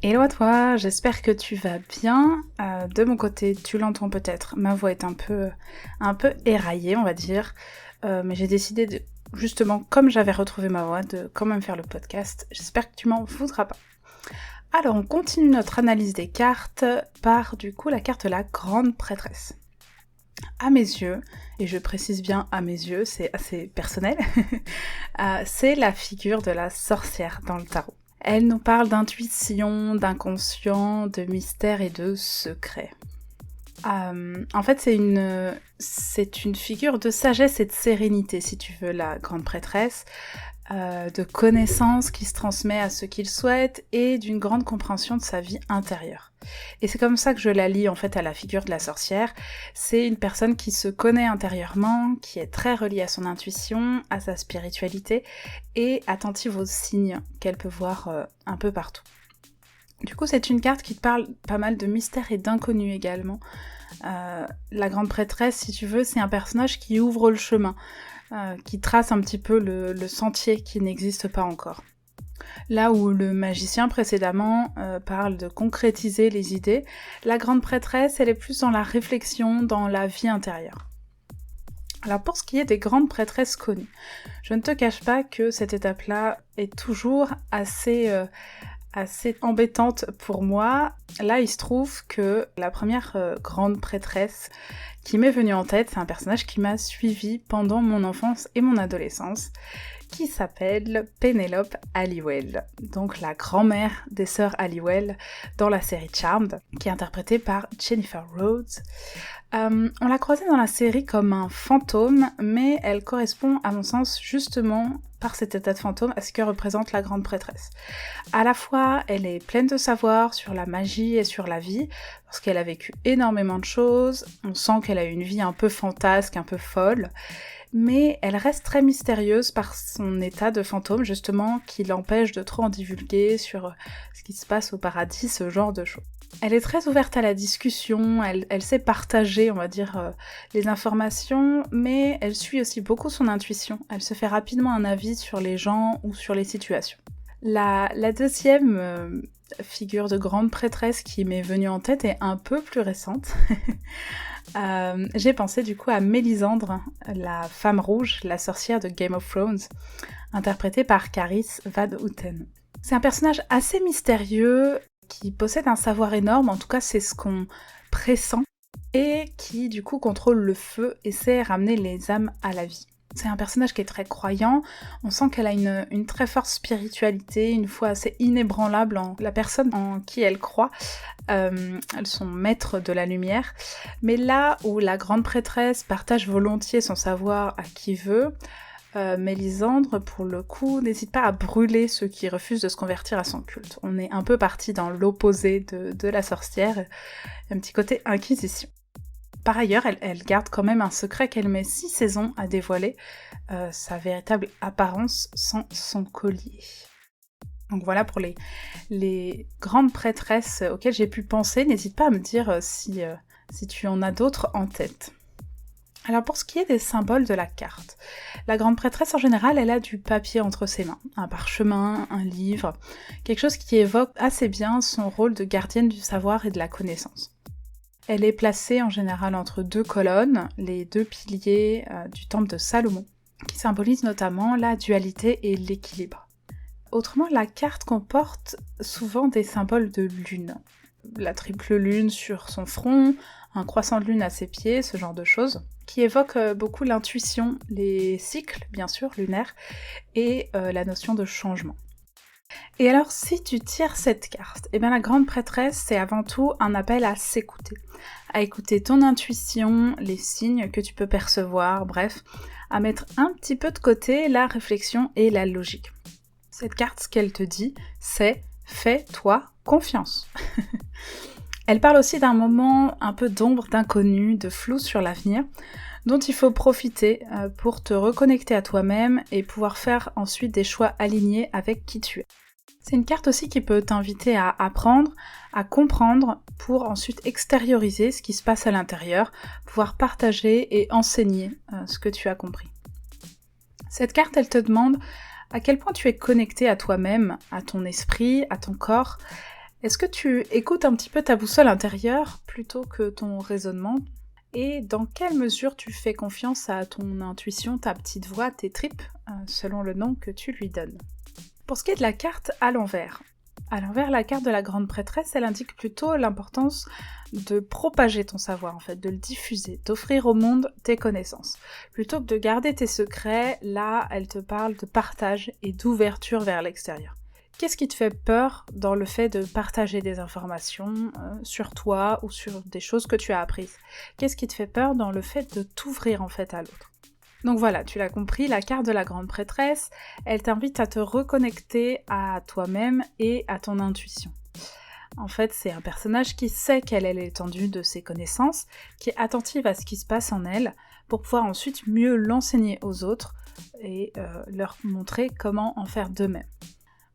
Hello à toi, j'espère que tu vas bien. De mon côté, tu l'entends peut-être, ma voix est un peu éraillée, on va dire. Mais j'ai décidé de, justement, comme j'avais retrouvé ma voix, de quand même faire le podcast. J'espère que tu m'en voudras pas. Alors, on continue notre analyse des cartes par, du coup, la carte La Grande Prêtresse. À mes yeux, et je précise bien à mes yeux, c'est assez personnel, c'est la figure de la sorcière dans le tarot. Elle nous parle d'intuition, d'inconscient, de mystère et de secret. En fait, c'est une figure de sagesse et de sérénité, si tu veux, la grande prêtresse, de connaissance qui se transmet à ceux qui le souhaitent et d'une grande compréhension de sa vie intérieure. Et c'est comme ça que je la lie en fait à la figure de la sorcière. C'est une personne qui se connaît intérieurement, qui est très reliée à son intuition, à sa spiritualité et attentive aux signes qu'elle peut voir un peu partout. Du coup, c'est une carte qui te parle pas mal de mystère et d'inconnu également. La grande prêtresse, si tu veux, c'est un personnage qui ouvre le chemin, qui trace un petit peu le sentier qui n'existe pas encore. Là où le magicien précédemment parle de concrétiser les idées, la grande prêtresse, elle est plus dans la réflexion, dans la vie intérieure. Alors pour ce qui est des grandes prêtresses connues, je ne te cache pas que cette étape-là est toujours assez embêtante pour moi. Là, il se trouve que la première grande prêtresse qui m'est venue en tête, c'est un personnage qui m'a suivi pendant mon enfance et mon adolescence, qui s'appelle Penelope Halliwell, donc la grand-mère des sœurs Halliwell dans la série Charmed, qui est interprétée par Jennifer Rhodes. On l'a croisée dans la série comme un fantôme, mais elle correspond à mon sens justement par cet état de fantôme à ce que représente la grande prêtresse. À la fois, elle est pleine de savoir sur la magie et sur la vie, parce qu'elle a vécu énormément de choses, on sent qu'elle a une vie un peu fantasque, un peu folle, mais elle reste très mystérieuse par son état de fantôme, justement, qui l'empêche de trop en divulguer sur ce qui se passe au paradis, ce genre de choses. Elle est très ouverte à la discussion, elle sait partager, on va dire, les informations, mais elle suit aussi beaucoup son intuition. Elle se fait rapidement un avis sur les gens ou sur les situations. La deuxième figure de grande prêtresse qui m'est venue en tête est un peu plus récente. J'ai pensé du coup à Mélisandre, la femme rouge, la sorcière de Game of Thrones, interprétée par Carice Van Houten. C'est un personnage assez mystérieux, qui possède un savoir énorme, en tout cas c'est ce qu'on pressent, et qui du coup contrôle le feu et sait ramener les âmes à la vie. C'est un personnage qui est très croyant, on sent qu'elle a une très forte spiritualité, une foi assez inébranlable en la personne en qui elle croit, elles sont maîtres de la lumière, mais là où la grande prêtresse partage volontiers son savoir à qui veut, Mélisandre, pour le coup, n'hésite pas à brûler ceux qui refusent de se convertir à son culte. On est un peu parti dans l'opposé de la sorcière, un petit côté inquisition. Par ailleurs, elle garde quand même un secret qu'elle met 6 saisons à dévoiler, sa véritable apparence sans son collier. Donc voilà pour les grandes prêtresses auxquelles j'ai pu penser. N'hésite pas à me dire si tu en as d'autres en tête. Alors pour ce qui est des symboles de la carte, la grande prêtresse en général, elle a du papier entre ses mains, un parchemin, un livre, quelque chose qui évoque assez bien son rôle de gardienne du savoir et de la connaissance. Elle est placée en général entre deux colonnes, les deux piliers du temple de Salomon, qui symbolisent notamment la dualité et l'équilibre. Autrement, la carte comporte souvent des symboles de lune. La triple lune sur son front, un croissant de lune à ses pieds, ce genre de choses, qui évoquent beaucoup l'intuition, les cycles, bien sûr, lunaires, et la notion de changement. Et alors, si tu tires cette carte, eh bien la grande prêtresse, c'est avant tout un appel à s'écouter, à écouter ton intuition, les signes que tu peux percevoir, bref, à mettre un petit peu de côté la réflexion et la logique. Cette carte, ce qu'elle te dit, c'est « fais-toi confiance ». Elle parle aussi d'un moment un peu d'ombre, d'inconnu, de flou sur l'avenir, dont il faut profiter pour te reconnecter à toi-même et pouvoir faire ensuite des choix alignés avec qui tu es. C'est une carte aussi qui peut t'inviter à apprendre, à comprendre, pour ensuite extérioriser ce qui se passe à l'intérieur, pouvoir partager et enseigner ce que tu as compris. Cette carte, elle te demande à quel point tu es connecté à toi-même, à ton esprit, à ton corps. Est-ce que tu écoutes un petit peu ta boussole intérieure plutôt que ton raisonnement? Et dans quelle mesure tu fais confiance à ton intuition, ta petite voix, tes tripes, selon le nom que tu lui donnes? Pour ce qui est de la carte à l'envers, la carte de la grande prêtresse, elle indique plutôt l'importance de propager ton savoir, en fait, de le diffuser, d'offrir au monde tes connaissances. Plutôt que de garder tes secrets, là, elle te parle de partage et d'ouverture vers l'extérieur. Qu'est-ce qui te fait peur dans le fait de partager des informations sur toi ou sur des choses que tu as apprises? Qu'est-ce qui te fait peur dans le fait de t'ouvrir en fait à l'autre? Donc voilà, tu l'as compris, la carte de la grande prêtresse, elle t'invite à te reconnecter à toi-même et à ton intuition. En fait, c'est un personnage qui sait quelle est l'étendue de ses connaissances, qui est attentive à ce qui se passe en elle, pour pouvoir ensuite mieux l'enseigner aux autres et leur montrer comment en faire de même.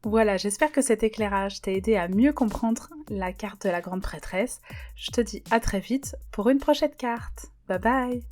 Voilà, j'espère que cet éclairage t'a aidé à mieux comprendre la carte de la grande prêtresse. Je te dis à très vite pour une prochaine carte. Bye bye!